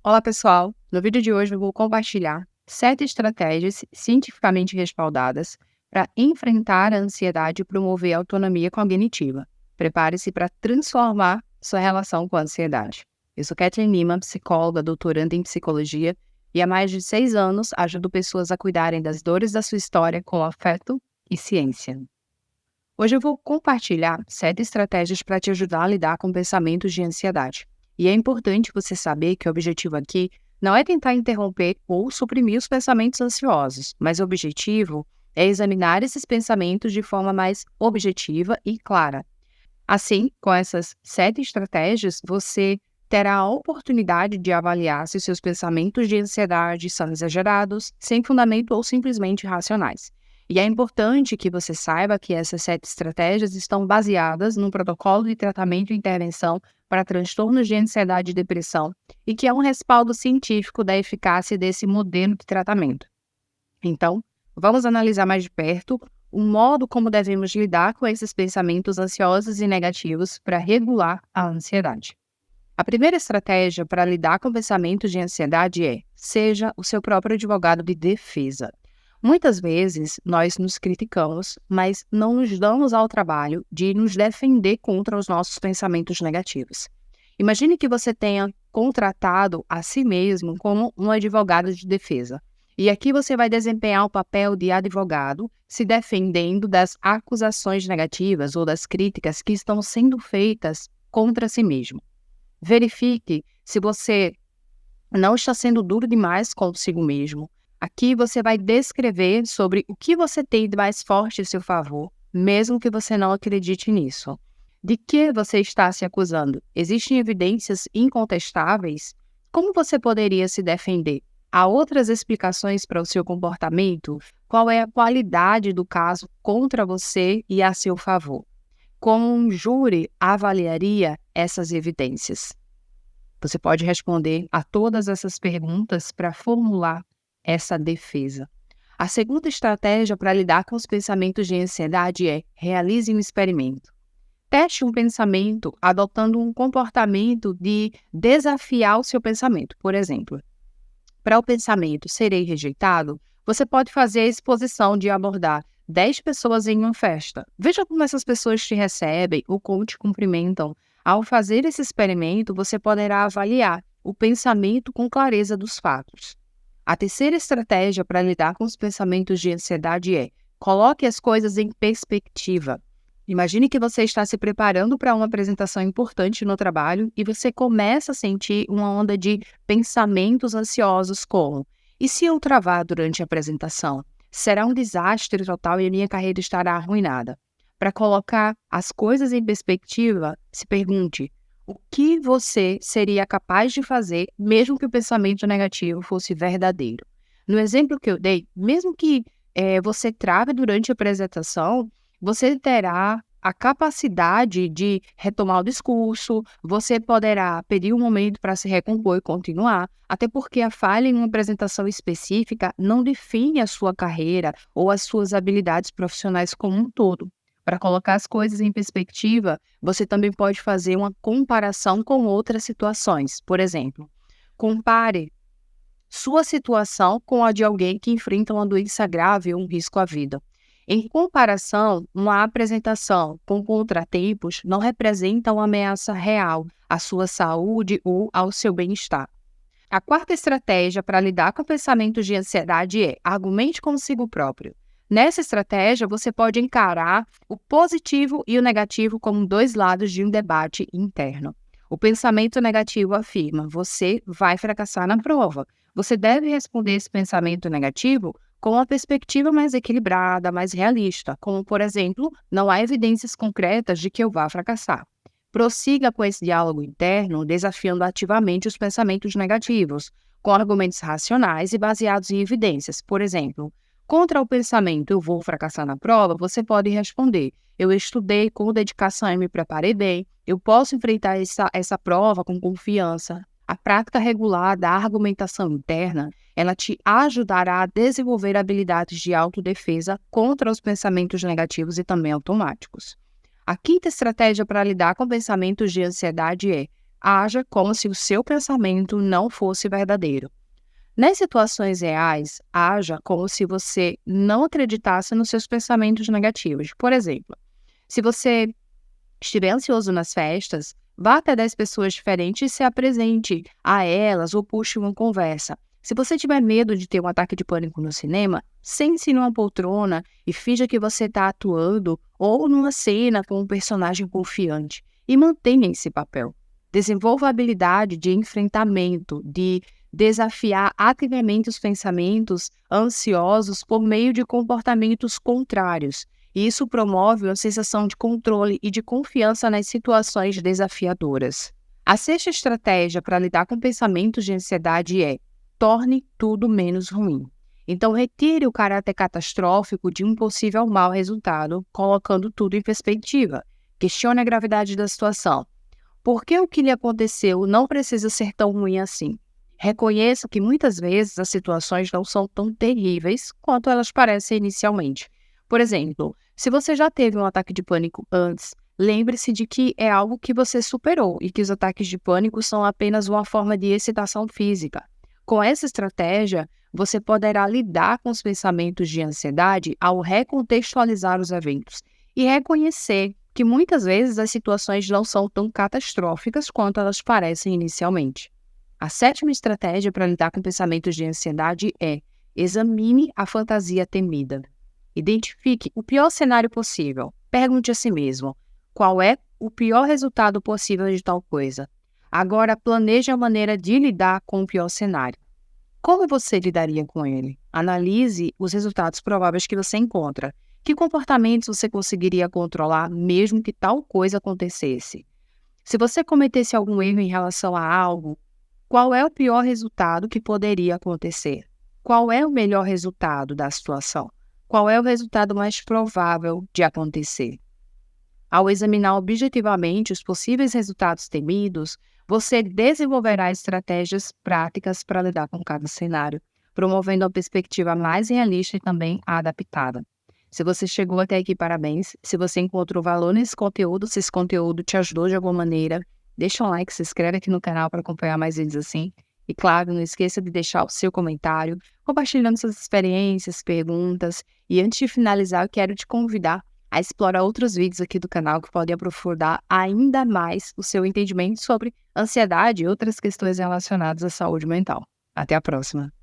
Olá, pessoal! No vídeo de hoje eu vou compartilhar 7 estratégias cientificamente respaldadas para enfrentar a ansiedade e promover a autonomia cognitiva. Prepare-se para transformar sua relação com a ansiedade. Eu sou Kathleen Lima, psicóloga, doutoranda em psicologia, e há mais de 6 anos ajudo pessoas a cuidarem das dores da sua história com afeto e ciência. Hoje eu vou compartilhar 7 estratégias para te ajudar a lidar com pensamentos de ansiedade. E é importante você saber que o objetivo aqui não é tentar interromper ou suprimir os pensamentos ansiosos, mas o objetivo é examinar esses pensamentos de forma mais objetiva e clara. Assim, com essas 7 estratégias, você terá a oportunidade de avaliar se os seus pensamentos de ansiedade são exagerados, sem fundamento ou simplesmente irracionais. E é importante que você saiba que essas 7 estratégias estão baseadas num protocolo de tratamento e intervenção para transtornos de ansiedade e depressão e que é um respaldo científico da eficácia desse modelo de tratamento. Então, vamos analisar mais de perto o modo como devemos lidar com esses pensamentos ansiosos e negativos para regular a ansiedade. A primeira estratégia para lidar com pensamentos de ansiedade é: seja o seu próprio advogado de defesa. Muitas vezes nós nos criticamos, mas não nos damos ao trabalho de nos defender contra os nossos pensamentos negativos. Imagine que você tenha contratado a si mesmo como um advogado de defesa. E aqui você vai desempenhar o papel de advogado, se defendendo das acusações negativas ou das críticas que estão sendo feitas contra si mesmo. Verifique se você não está sendo duro demais consigo mesmo. Aqui você vai descrever sobre o que você tem de mais forte a seu favor, mesmo que você não acredite nisso. De que você está se acusando? Existem evidências incontestáveis? Como você poderia se defender? Há outras explicações para o seu comportamento? Qual é a qualidade do caso contra você e a seu favor? Como um júri avaliaria essas evidências? Você pode responder a todas essas perguntas para formular essa defesa. A segunda estratégia para lidar com os pensamentos de ansiedade é: realize um experimento. Teste um pensamento adotando um comportamento de desafiar o seu pensamento. Por exemplo, para o pensamento serei rejeitado, você pode fazer a exposição de abordar 10 pessoas em uma festa. Veja como essas pessoas te recebem ou como te cumprimentam. Ao fazer esse experimento, você poderá avaliar o pensamento com clareza dos fatos. A terceira estratégia para lidar com os pensamentos de ansiedade é: coloque as coisas em perspectiva. Imagine que você está se preparando para uma apresentação importante no trabalho e você começa a sentir uma onda de pensamentos ansiosos como: e se eu travar durante a apresentação? Será um desastre total e a minha carreira estará arruinada. Para colocar as coisas em perspectiva, se pergunte: o que você seria capaz de fazer mesmo que o pensamento negativo fosse verdadeiro? No exemplo que eu dei, mesmo que você trave durante a apresentação, você terá a capacidade de retomar o discurso, você poderá pedir um momento para se recompor e continuar, até porque a falha em uma apresentação específica não define a sua carreira ou as suas habilidades profissionais como um todo. Para colocar as coisas em perspectiva, você também pode fazer uma comparação com outras situações. Por exemplo, compare sua situação com a de alguém que enfrenta uma doença grave ou um risco à vida. Em comparação, uma apresentação com contratempos não representa uma ameaça real à sua saúde ou ao seu bem-estar. A quarta estratégia para lidar com pensamentos de ansiedade é: argumente consigo próprio. Nessa estratégia, você pode encarar o positivo e o negativo como 2 lados de um debate interno. O pensamento negativo afirma: você vai fracassar na prova. Você deve responder esse pensamento negativo com uma perspectiva mais equilibrada, mais realista, como, por exemplo, não há evidências concretas de que eu vá fracassar. Prossiga com esse diálogo interno, desafiando ativamente os pensamentos negativos, com argumentos racionais e baseados em evidências. Por exemplo, contra o pensamento "eu vou fracassar na prova", você pode responder: eu estudei com dedicação e me preparei bem, eu posso enfrentar essa prova com confiança. A prática regular da argumentação interna, ela te ajudará a desenvolver habilidades de autodefesa contra os pensamentos negativos e também automáticos. A quinta estratégia para lidar com pensamentos de ansiedade é: haja como se o seu pensamento não fosse verdadeiro. Nas situações reais, haja como se você não acreditasse nos seus pensamentos negativos. Por exemplo, se você estiver ansioso nas festas, vá até 10 pessoas diferentes e se apresente a elas ou puxe uma conversa. Se você tiver medo de ter um ataque de pânico no cinema, sente-se numa poltrona e finja que você está atuando ou numa cena com um personagem confiante e mantenha esse papel. Desenvolva a habilidade de enfrentamento, de desafiar ativamente os pensamentos ansiosos por meio de comportamentos contrários. E isso promove uma sensação de controle e de confiança nas situações desafiadoras. A sexta estratégia para lidar com pensamentos de ansiedade é: torne tudo menos ruim. Então, retire o caráter catastrófico de um possível mau resultado, colocando tudo em perspectiva. Questione a gravidade da situação. Por que o que lhe aconteceu não precisa ser tão ruim assim? Reconheça que muitas vezes as situações não são tão terríveis quanto elas parecem inicialmente. Por exemplo, se você já teve um ataque de pânico antes, lembre-se de que é algo que você superou e que os ataques de pânico são apenas uma forma de excitação física. Com essa estratégia, você poderá lidar com os pensamentos de ansiedade ao recontextualizar os eventos e reconhecer que muitas vezes as situações não são tão catastróficas quanto elas parecem inicialmente. A sétima estratégia para lidar com pensamentos de ansiedade é: examine a fantasia temida. Identifique o pior cenário possível. Pergunte a si mesmo: qual é o pior resultado possível de tal coisa? Agora, planeje a maneira de lidar com o pior cenário. Como você lidaria com ele? Analise os resultados prováveis que você encontra. Que comportamentos você conseguiria controlar mesmo que tal coisa acontecesse? Se você cometesse algum erro em relação a algo, qual é o pior resultado que poderia acontecer? Qual é o melhor resultado da situação? Qual é o resultado mais provável de acontecer? Ao examinar objetivamente os possíveis resultados temidos, você desenvolverá estratégias práticas para lidar com cada cenário, promovendo uma perspectiva mais realista e também adaptada. Se você chegou até aqui, parabéns. Se você encontrou valor nesse conteúdo, se esse conteúdo te ajudou de alguma maneira, deixa um like, se inscreve aqui no canal para acompanhar mais vídeos assim. E claro, não esqueça de deixar o seu comentário, compartilhando suas experiências, perguntas. E antes de finalizar, eu quero te convidar a explorar outros vídeos aqui do canal que podem aprofundar ainda mais o seu entendimento sobre ansiedade e outras questões relacionadas à saúde mental. Até a próxima!